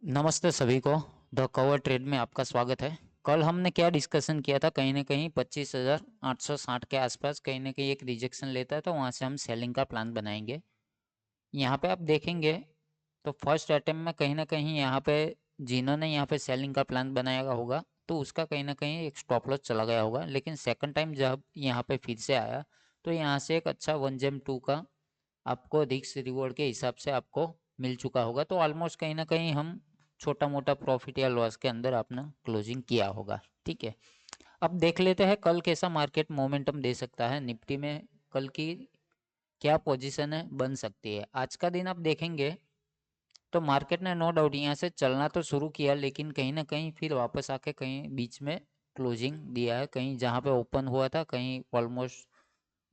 नमस्ते सभी को। द कवर ट्रेड में आपका स्वागत है। कल हमने क्या डिस्कशन किया था, कहीं ना कहीं 25,860 के आसपास कहीं ना कहीं एक रिजेक्शन लेता है तो वहाँ से हम सेलिंग का प्लान बनाएंगे। यहाँ पे आप देखेंगे तो फर्स्ट अटेम्प्ट में कहीं ना कहीं यहाँ पे जिन्होंने यहाँ पे सेलिंग का प्लान बनाया होगा तो उसका कहीं ना कहीं एक स्टॉप लॉस चला गया होगा, लेकिन सेकंड टाइम जब यहाँ पे फिर से आया तो यहाँ से एक अच्छा 1 जेम 2 का आपको रिस्क रिवॉर्ड के हिसाब से आपको मिल चुका होगा। तो ऑलमोस्ट कहीं ना कहीं हम छोटा मोटा प्रॉफिट या लॉस के अंदर अपना क्लोजिंग किया होगा। ठीक है, अब देख लेते हैं कल कैसा मार्केट मोमेंटम दे सकता है। निफ्टी में कल की क्या पोजीशन है बन सकती है। आज का दिन आप देखेंगे तो मार्केट ने नो डाउट यहाँ से चलना तो शुरू किया, लेकिन कहीं ना कहीं फिर वापस आके कहीं बीच में क्लोजिंग दिया है। कहीं जहाँ पे ओपन हुआ था कहीं ऑलमोस्ट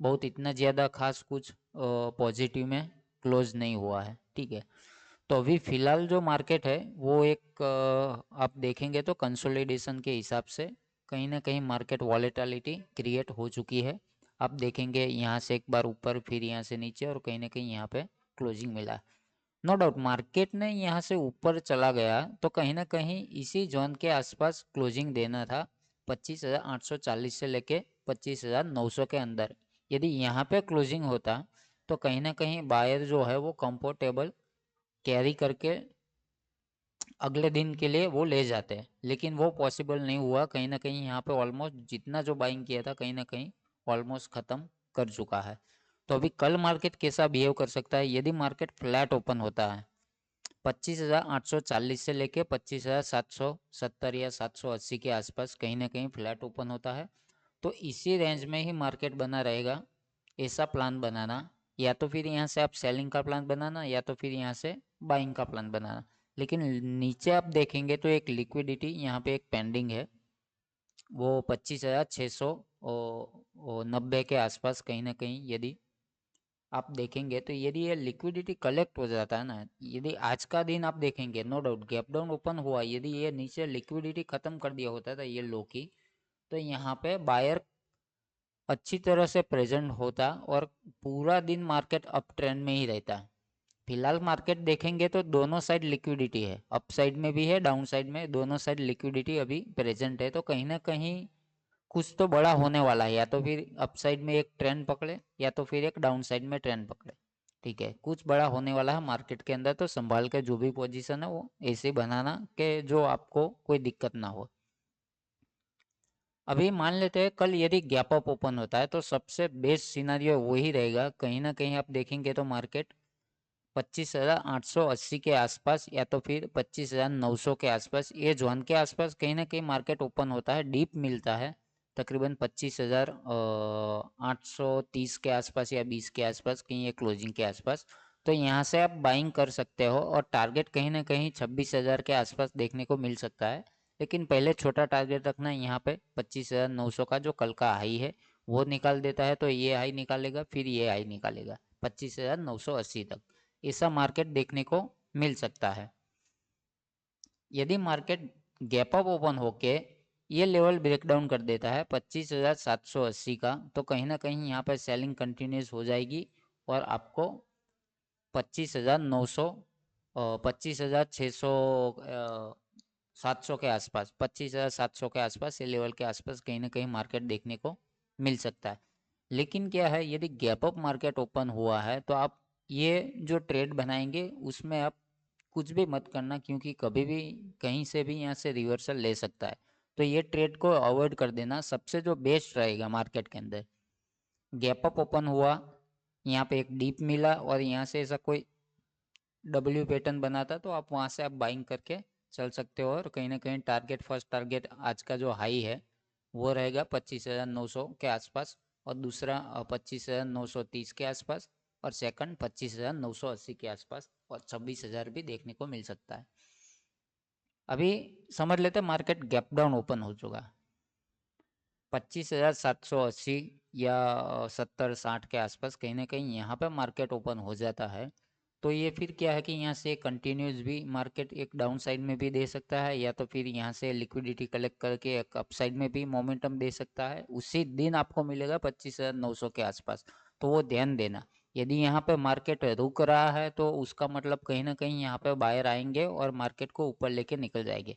बहुत इतना ज़्यादा खास कुछ पॉजिटिव में क्लोज नहीं हुआ है। ठीक है, तो अभी फिलहाल जो मार्केट है वो एक आप देखेंगे तो कंसोलिडेशन के हिसाब से कहीं ना कहीं मार्केट वॉलेटिलिटी क्रिएट हो चुकी है। आप देखेंगे यहाँ से एक बार ऊपर फिर यहाँ से नीचे और कहीं ना कहीं यहाँ पे क्लोजिंग मिला। नो डाउट मार्केट ने यहाँ से ऊपर चला गया तो कहीं ना कहीं इसी जोन के आसपास क्लोजिंग देना था, 25,840 से लेके 25,900 के अंदर। यदि यहाँ पे क्लोजिंग होता तो कहीं ना कहीं बायर जो है वो कंफर्टेबल कैरी करके अगले दिन के लिए वो ले जाते हैं, लेकिन वो पॉसिबल नहीं हुआ। कहीं ना कहीं यहाँ पे ऑलमोस्ट जितना जो बाइंग किया था कहीं ना कहीं ऑलमोस्ट ख़त्म कर चुका है। तो अभी कल मार्केट कैसा बिहेव कर सकता है। यदि मार्केट फ्लैट ओपन होता है 25,840 से लेके 25,770 या 780 के आसपास कहीं ना कहीं फ्लैट ओपन होता है तो इसी रेंज में ही मार्केट बना रहेगा। ऐसा प्लान बनाना, या तो फिर यहाँ से आप सेलिंग का प्लान बनाना या तो फिर यहाँ से बाइंग का प्लान बनाना। लेकिन नीचे आप देखेंगे तो एक लिक्विडिटी यहाँ पे एक पेंडिंग है, वो 25,690 के आसपास कहीं ना कहीं। यदि आप देखेंगे तो यदि ये लिक्विडिटी कलेक्ट हो जाता है ना, यदि आज का दिन आप देखेंगे no doubt gap down open हुआ, यदि ये नीचे लिक्विडिटी खत्म कर दिया होता था ये लो की, तो यहाँ पे बायर अच्छी तरह से प्रेजेंट होता और पूरा दिन मार्केट अप ट्रेंड में ही रहता। फिलहाल मार्केट देखेंगे तो दोनों साइड लिक्विडिटी है, अप साइड में भी है डाउन साइड में, दोनों साइड लिक्विडिटी अभी प्रेजेंट है। तो कहीं ना कहीं कुछ तो बड़ा होने वाला है, या तो फिर अप साइड में एक ट्रेंड पकड़े या तो फिर एक डाउन साइड में ट्रेंड पकड़े। ठीक है, कुछ बड़ा होने वाला है मार्केट के अंदर, तो संभाल के जो भी पोजीशन है वो ऐसे बनाना कि जो आपको कोई दिक्कत ना हो। अभी मान लेते हैं कल यदि गैप अप ओपन होता है तो सबसे बेस्ट सिनारियो वही रहेगा। कहीं ना कहीं आप देखेंगे तो मार्केट 25,880 के आसपास या तो फिर 25,900 के आसपास, ये जोन के आसपास कहीं ना कहीं मार्केट ओपन होता है, डीप मिलता है तकरीबन 25,830 के आसपास या 20 के आसपास कहीं ये क्लोजिंग के आसपास। तो यहाँ से आप बाइंग कर सकते हो और टारगेट कहीं ना कहीं 26,000 के आसपास देखने को मिल सकता है। लेकिन पहले छोटा टारगेट रखना है यहाँ पे 25,900 का, जो कल का हाई है वो निकाल देता है तो ये हाई निकालेगा, फिर ये हाई निकालेगा 25,980 तक। ऐसा मार्केट देखने को मिल सकता है। यदि मार्केट गैप अप ओपन होके ये लेवल ब्रेक डाउन कर देता है 25,780 का, तो कहीं ना कहीं यहाँ पर सेलिंग कंटिन्यूस हो जाएगी और आपको 25,900 25,600 700 के आसपास, 25,700 के आसपास ये लेवल के आसपास कहीं ना कहीं मार्केट देखने को मिल सकता है। लेकिन क्या है, यदि गैप अप मार्केट ओपन हुआ है तो आप ये जो ट्रेड बनाएंगे उसमें आप कुछ भी मत करना, क्योंकि कभी भी कहीं से भी यहाँ से रिवर्सल ले सकता है। तो ये ट्रेड को अवॉइड कर देना सबसे जो बेस्ट रहेगा मार्केट के अंदर। गैप अप ओपन हुआ, यहाँ पे एक डीप मिला और यहाँ से ऐसा कोई डब्ल्यू पैटर्न बनाता तो आप वहाँ से आप बाइंग करके चल सकते हो। और कहीं ना कहीं टारगेट फर्स्ट टारगेट आज का जो हाई है वो रहेगा 25,900 के आसपास, और दूसरा 25,930 के आसपास, और सेकंड 25,980 के आसपास, और 26,000 भी देखने को मिल सकता है। अभी समझ लेते हैं मार्केट गैप डाउन ओपन हो चुका, 25,780 या 70-60 के आसपास कहीं ना कहीं यहाँ पे मार्केट ओपन हो जाता है। तो ये फिर क्या है कि यहाँ से कंटिन्यूस भी मार्केट एक डाउन साइड में भी दे सकता है, या तो फिर यहाँ से लिक्विडिटी कलेक्ट करके एक अप साइड में भी मोमेंटम दे सकता है। उसी दिन आपको मिलेगा 25,900 के आसपास, तो वो ध्यान देना। यदि यहाँ पे मार्केट रुक रहा है तो उसका मतलब कहीं ना कहीं यहाँ पे बायर आएंगे और मार्केट को ऊपर लेके निकल जाएंगे।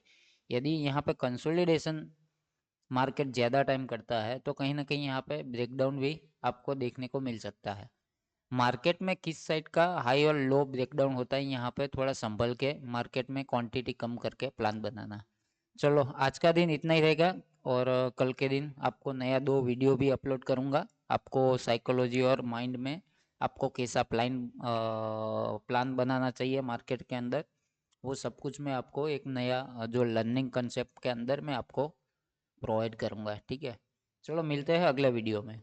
यदि यहाँ पे कंसोलिडेशन मार्केट ज़्यादा टाइम करता है तो कहीं ना कहीं यहाँ पे ब्रेकडाउन भी आपको देखने को मिल सकता है। मार्केट में किस साइड का हाई और लो ब्रेकडाउन होता है, यहाँ पे थोड़ा संभल के मार्केट में क्वांटिटी कम करके प्लान बनाना। चलो आज का दिन इतना ही रहेगा, और कल के दिन आपको नया 2 वीडियो भी अपलोड करूँगा। आपको साइकोलॉजी और माइंड में आपको कैसा प्लान बनाना चाहिए मार्केट के अंदर, वो सब कुछ मैं आपको एक नया जो लर्निंग कंसेप्ट के अंदर मैं आपको प्रोवाइड करूँगा। ठीक है, चलो मिलते हैं अगले वीडियो में।